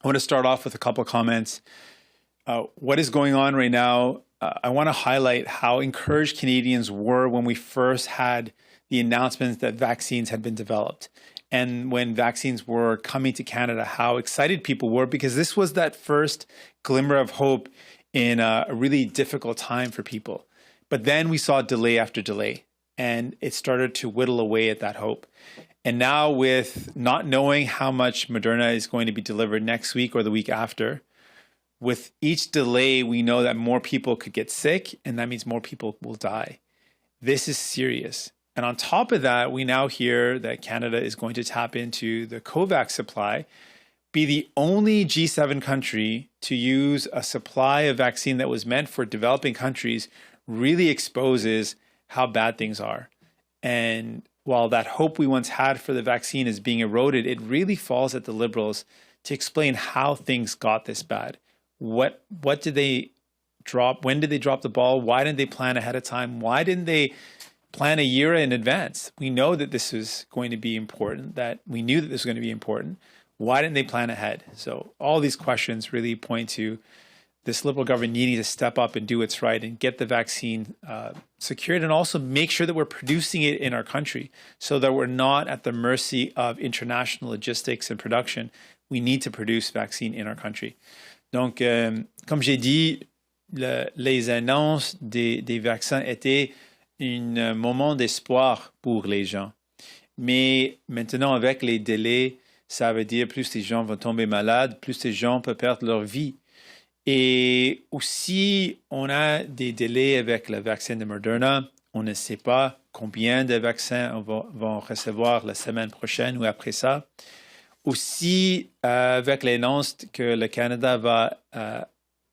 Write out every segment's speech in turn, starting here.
I want to start off with a couple of comments. What is going on right now? I want to highlight how encouraged Canadians were when we first had the announcements that vaccines had been developed. And when vaccines were coming to Canada, how excited people were, because this was that first glimmer of hope in a really difficult time for people. But then we saw delay after delay, and it started to whittle away at that hope. And now, with not knowing how much Moderna is going to be delivered next week or the week after, with each delay, we know that more people could get sick, and that means more people will die. This is serious. And on top of that, we now hear that Canada is going to tap into the COVAX supply, be the only G7 country to use a supply of vaccine that was meant for developing countries. Really exposes how bad things are. And while that hope we once had for the vaccine is being eroded, it really falls at the Liberals to explain how things got this bad. What did they drop? When did they drop the ball? Why didn't they plan ahead of time? Why didn't they plan a year in advance? We know that this was going to be important, that we knew that this was going to be important. Why didn't they plan ahead? So all these questions really point to this Liberal government needing to step up and do what's right and get the vaccine secured, and also make sure that we're producing it in our country so that we're not at the mercy of international logistics and production. We need to produce vaccine in our country. Donc, comme j'ai dit, les annonces des vaccins étaient un moment d'espoir pour les gens. Mais maintenant, avec les délais, ça veut dire plus les gens vont tomber malades, plus les gens peuvent perdre leur vie. Et aussi, on a des délais avec le vaccin de Moderna. On ne sait pas combien de vaccins on vont recevoir la semaine prochaine ou après ça. Aussi, avec l'annonce que le Canada va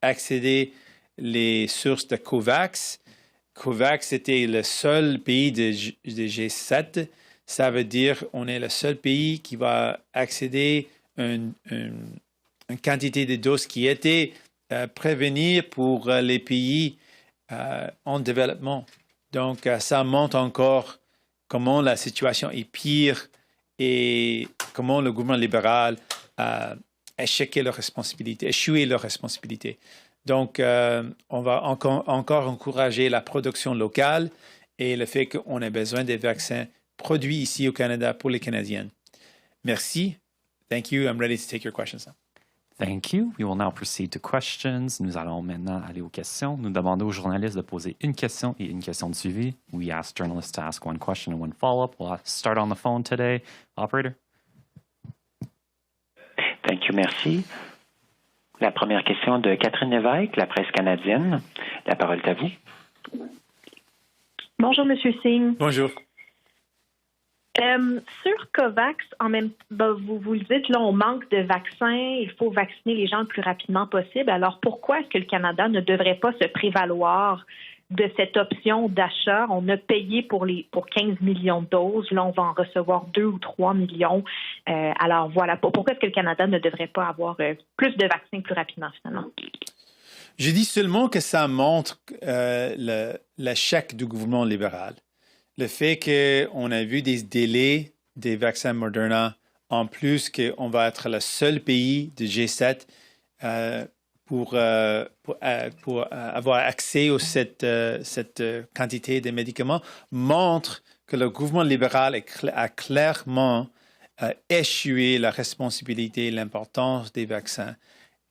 accéder les sources de COVAX. COVAX était le seul pays de G7. Ça veut dire qu'on est le seul pays qui va accéder à une quantité de doses qui était prévenir pour les pays en développement. Donc, ça montre encore comment la situation est pire et comment le gouvernement libéral a échoué leurs responsabilités. Donc, on va encore encourager la production locale et le fait qu'on a besoin des vaccins produits ici au Canada pour les Canadiens. Merci. Thank you. I'm ready to take your questions now. Thank you. We will now proceed to questions. Nous allons maintenant aller aux questions. Nous demandons aux journalistes de poser une question et une question de suivi. We ask journalists to ask one question and one follow-up. We'll start on the phone today. Operator. Thank you. Merci. La première question de Catherine Lévesque, la presse canadienne. La parole est à vous. Bonjour, M. Singh. Bonjour. Sur COVAX, vous le dites, là, on manque de vaccins, il faut vacciner les gens le plus rapidement possible. Alors, pourquoi est-ce que le Canada ne devrait pas se prévaloir de cette option d'achat? On a payé pour 15 millions de doses. Là, on va en recevoir 2 ou 3 millions. Alors, voilà. Pourquoi est-ce que le Canada ne devrait pas avoir plus de vaccins plus rapidement, finalement? Je dis seulement que ça montre l'échec du gouvernement libéral. Le fait qu'on a vu des délais des vaccins Moderna, en plus qu'on va être le seul pays de G7 pour avoir accès à cette quantité de médicaments, montre que le gouvernement libéral a clairement échoué la responsabilité et l'importance des vaccins.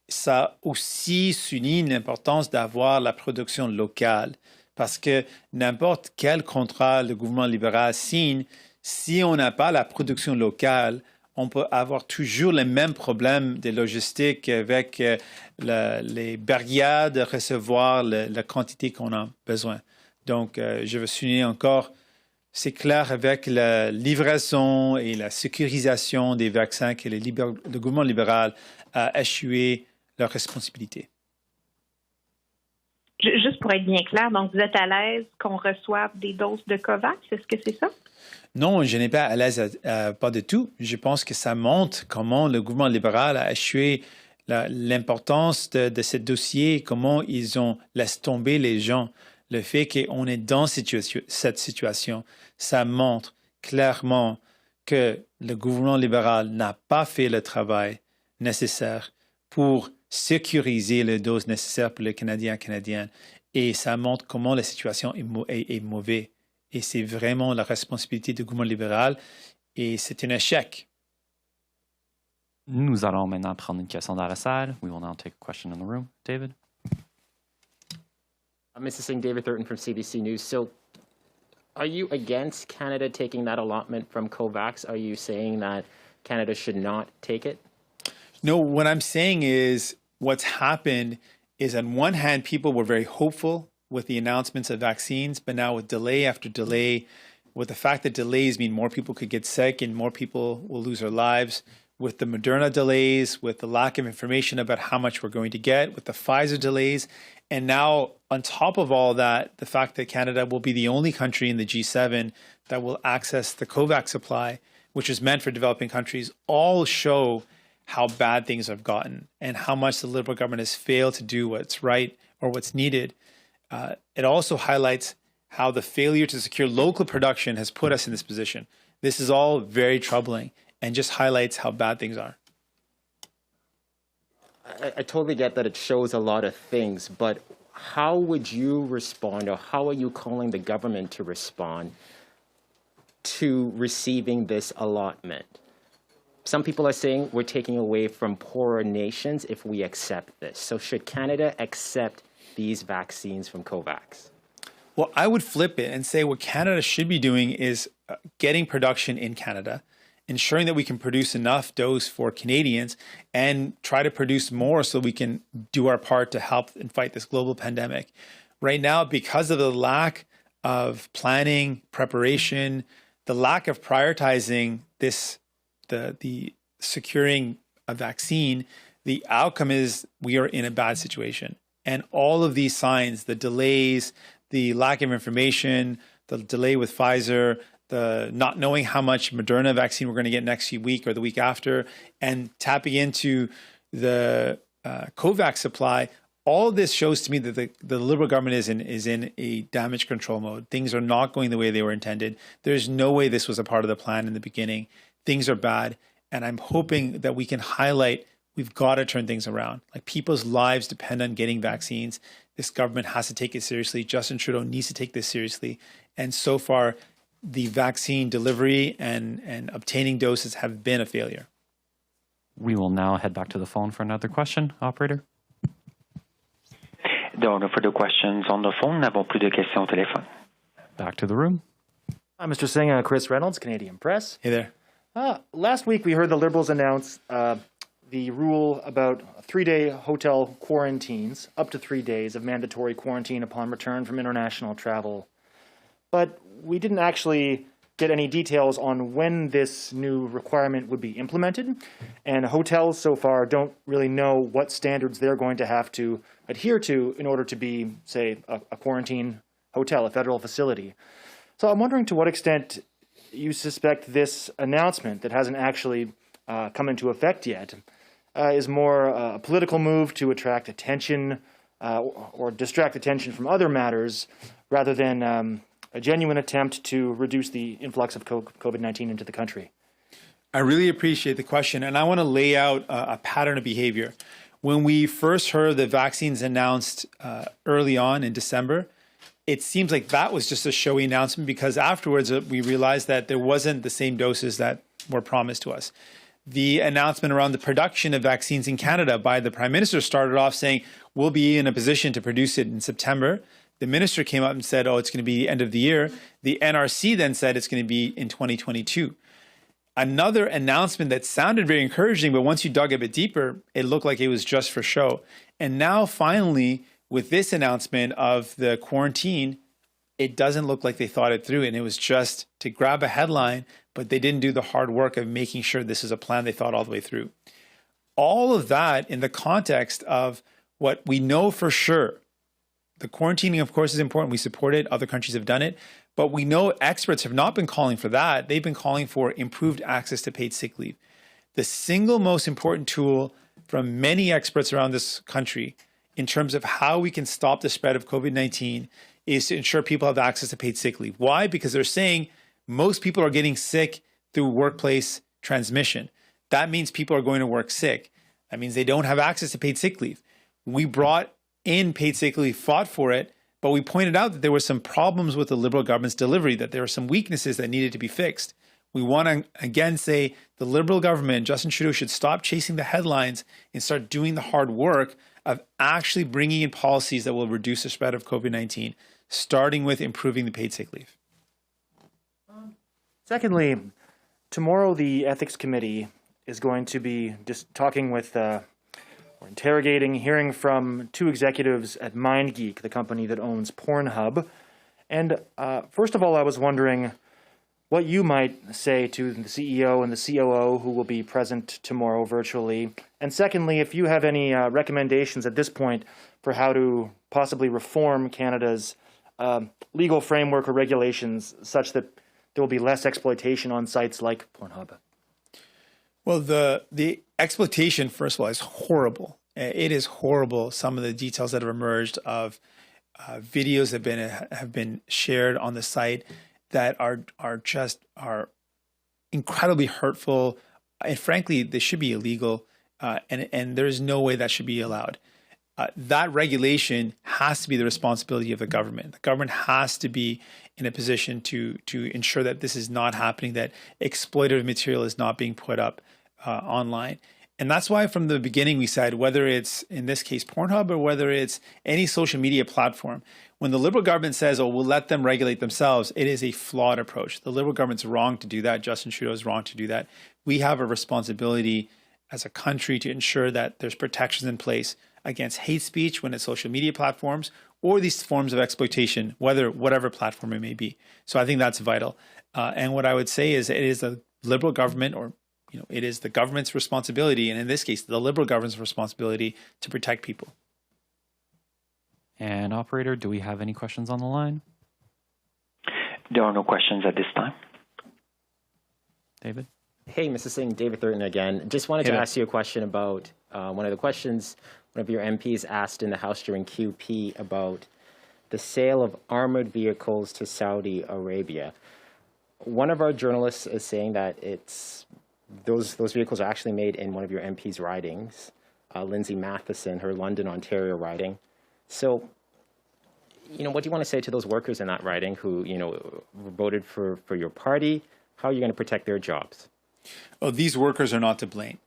Ça aussi souligne l'importance d'avoir la production locale. Parce que n'importe quel contrat le gouvernement libéral signe, si on n'a pas la production locale, on peut avoir toujours les mêmes problèmes de logistique avec les barrières de recevoir la quantité qu'on a besoin. Donc, je veux souligner encore, c'est clair avec la livraison et la sécurisation des vaccins que le gouvernement libéral a échoué leur responsabilité. Juste pour être bien clair, donc vous êtes à l'aise qu'on reçoive des doses de COVAX, est-ce que c'est ça? Non, je n'ai pas à l'aise, pas du tout. Je pense que ça montre comment le gouvernement libéral a échoué l'importance de ce dossier, comment ils ont laissé tomber les gens. Le fait qu'on est dans cette situation, ça montre clairement que le gouvernement libéral n'a pas fait le travail nécessaire pour sécuriser les doses nécessaires pour les Canadiens et Canadiennes. Et ça montre comment la situation est mauvaise. Et c'est vraiment la responsabilité du gouvernement libéral. Et c'est un échec. Nous allons maintenant prendre une question dans la salle. We will now take a question in the room. David? Mr. Singh, David Thurton from CBC News. So are you against Canada taking that allotment from COVAX? Are you saying that Canada should not take it? No, what I'm saying is what's happened is on one hand, people were very hopeful with the announcements of vaccines, but now with delay after delay, with the fact that delays mean more people could get sick and more people will lose their lives, with the Moderna delays, with the lack of information about how much we're going to get, with the Pfizer delays, and now on top of all that, the fact that Canada will be the only country in the G7 that will access the COVAX supply, which is meant for developing countries, all show how bad things have gotten and how much the Liberal government has failed to do what's right or what's needed. It also highlights how the failure to secure local production has put us in this position. This is all very troubling and just highlights how bad things are. I totally get that it shows a lot of things, but how would you respond, or how are you calling the government to respond to receiving this allotment? Some people are saying we're taking away from poorer nations if we accept this. So should Canada accept these vaccines from COVAX? Well, I would flip it and say what Canada should be doing is getting production in Canada, ensuring that we can produce enough dose for Canadians and try to produce more so we can do our part to help and fight this global pandemic. Right now, because of the lack of planning, preparation, the lack of prioritizing this, the securing a vaccine, the outcome is we are in a bad situation. And all of these signs, the delays, the lack of information, the delay with Pfizer, the not knowing how much Moderna vaccine we're going to get next week or the week after, and tapping into the COVAX supply, all of this shows to me that the Liberal government is in a damage control mode. Things are not going the way they were intended. There's no way this was a part of the plan in the beginning. Things are bad, and I'm hoping that we can highlight we've got to turn things around. Like, people's lives depend on getting vaccines. This government has to take it seriously. Justin Trudeau needs to take this seriously. And so far, the vaccine delivery and obtaining doses have been a failure. We will now head back to the phone for another question. Operator? There are no further questions on the phone. Nous n'avons plus de questions au téléphone. Back to the room. Hi, Mr. Singh. Chris Reynolds, Canadian Press. Hey there. Last week, we heard the Liberals announce the rule about 3-day hotel quarantines, up to 3 days of mandatory quarantine upon return from international travel. But we didn't actually get any details on when this new requirement would be implemented. And hotels so far don't really know what standards they're going to have to adhere to in order to be, say, a quarantine hotel, a federal facility. So I'm wondering to what extent you suspect this announcement that hasn't actually come into effect yet is more a political move to attract attention or distract attention from other matters rather than a genuine attempt to reduce the influx of COVID-19 into the country. I really appreciate the question, and I want to lay out a pattern of behavior. When we first heard the vaccines announced early on in December, it seems like that was just a showy announcement because afterwards we realized that there wasn't the same doses that were promised to us. The announcement around the production of vaccines in Canada by the Prime Minister started off saying, we'll be in a position to produce it in September. The minister came up and said, oh, it's going to be the end of the year. The NRC then said it's going to be in 2022. Another announcement that sounded very encouraging, but once you dug a bit deeper, it looked like it was just for show. And now finally, with this announcement of the quarantine, it doesn't look like they thought it through. And it was just to grab a headline, but they didn't do the hard work of making sure this is a plan they thought all the way through. All of that in the context of what we know for sure. The quarantining, of course, is important. We support it. Other countries have done it. But we know experts have not been calling for that. They've been calling for improved access to paid sick leave. The single most important tool from many experts around this country in terms of how we can stop the spread of COVID-19 is to ensure people have access to paid sick leave. Why? Because they're saying most people are getting sick through workplace transmission. That means people are going to work sick. That means they don't have access to paid sick leave. We brought in paid sick leave, fought for it, but we pointed out that there were some problems with the Liberal government's delivery, that there were some weaknesses that needed to be fixed. We want to again say the Liberal government, Justin Trudeau, should stop chasing the headlines and start doing the hard work of actually bringing in policies that will reduce the spread of COVID-19, starting with improving the paid sick leave. Secondly, tomorrow the Ethics Committee is going to be just talking with or interrogating, hearing from two executives at MindGeek, the company that owns Pornhub. And first of all, I was wondering what you might say to the CEO and the COO who will be present tomorrow virtually. And secondly, if you have any recommendations at this point for how to possibly reform Canada's legal framework or regulations such that there will be less exploitation on sites like Pornhub. Well, the exploitation, first of all, is horrible. It is horrible. Some of the details that have emerged of videos that have been shared on the site that are incredibly hurtful, and frankly, they should be illegal. And there is no way that should be allowed. That regulation has to be the responsibility of the government. The government has to be in a position to ensure that this is not happening, that exploitative material is not being put up online. And that's why from the beginning we said, whether it's in this case Pornhub or whether it's any social media platform, when the Liberal government says, oh, we'll let them regulate themselves, it is a flawed approach. The Liberal government's wrong to do that. Justin Trudeau is wrong to do that. We have a responsibility as a country to ensure that there's protections in place against hate speech when it's social media platforms or these forms of exploitation, whatever platform it may be. So I think that's vital. And what I would say is it is the Liberal government, or it is the government's responsibility, and in this case, the Liberal government's responsibility to protect people. And operator, do we have any questions on the line? There are no questions at this time. David? Hey, Mrs. Singh, David Thurton again. Just wanted to ask you a question about one of the questions one of your MPs asked in the House during QP about the sale of armored vehicles to Saudi Arabia. One of our journalists is saying that those vehicles are actually made in one of your MP's ridings, Lindsay Matheson, her London, Ontario riding. So, what do you want to say to those workers in that riding who, voted for your party? How are you going to protect their jobs? Oh, these workers are not to blame.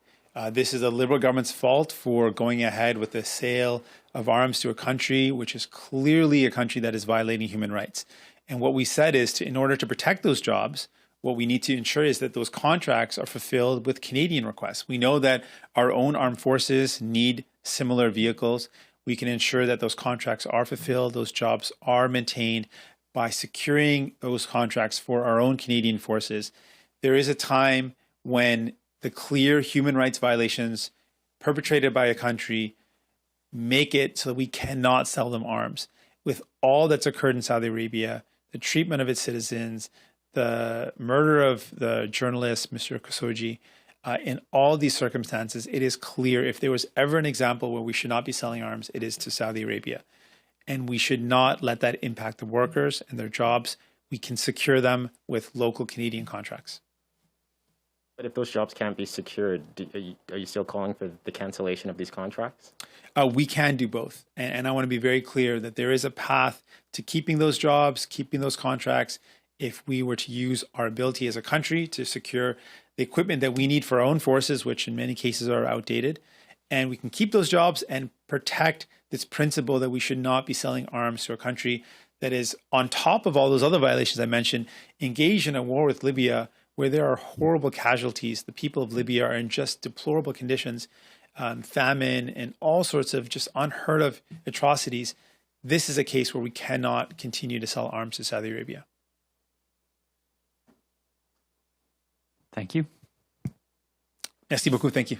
This is the Liberal government's fault for going ahead with the sale of arms to a country which is clearly a country that is violating human rights. And what we said is, in order to protect those jobs, what we need to ensure is that those contracts are fulfilled with Canadian requests. We know that our own armed forces need similar vehicles. We can ensure that those contracts are fulfilled, those jobs are maintained by securing those contracts for our own Canadian forces. There is a time when the clear human rights violations perpetrated by a country make it so that we cannot sell them arms. With all that's occurred in Saudi Arabia, the treatment of its citizens, the murder of the journalist, Mr. Khashoggi, in all these circumstances, it is clear if there was ever an example where we should not be selling arms, it is to Saudi Arabia. And we should not let that impact the workers and their jobs. We can secure them with local Canadian contracts. But if those jobs can't be secured, are you still calling for the cancellation of these contracts? We can do both. And I want to be very clear that there is a path to keeping those jobs, keeping those contracts, if we were to use our ability as a country to secure the equipment that we need for our own forces, which in many cases are outdated. And we can keep those jobs and protect this principle that we should not be selling arms to a country that is, on top of all those other violations I mentioned, engaged in a war with Libya, where there are horrible casualties. The people of Libya are in just deplorable conditions, famine, and all sorts of just unheard of atrocities. This is a case where we cannot continue to sell arms to Saudi Arabia. Thank you. Merci beaucoup. Thank you.